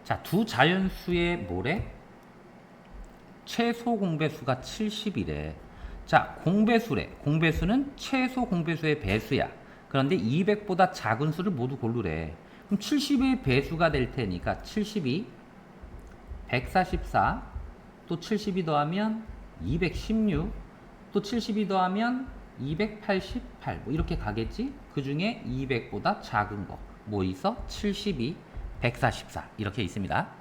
자, 두 자연수의 뭐래? 최소 공배수가 70이래. 자, 공배수래. 공배수는 최소 공배수의 배수야. 그런데 200보다 작은 수를 모두 고르래. 그럼 70의 배수가 될 테니까 72, 144, 또 72 더하면 216, 또 72 더하면 288, 뭐 이렇게 가겠지? 그 중에 200보다 작은 거 뭐 있어? 72, 144 이렇게 있습니다.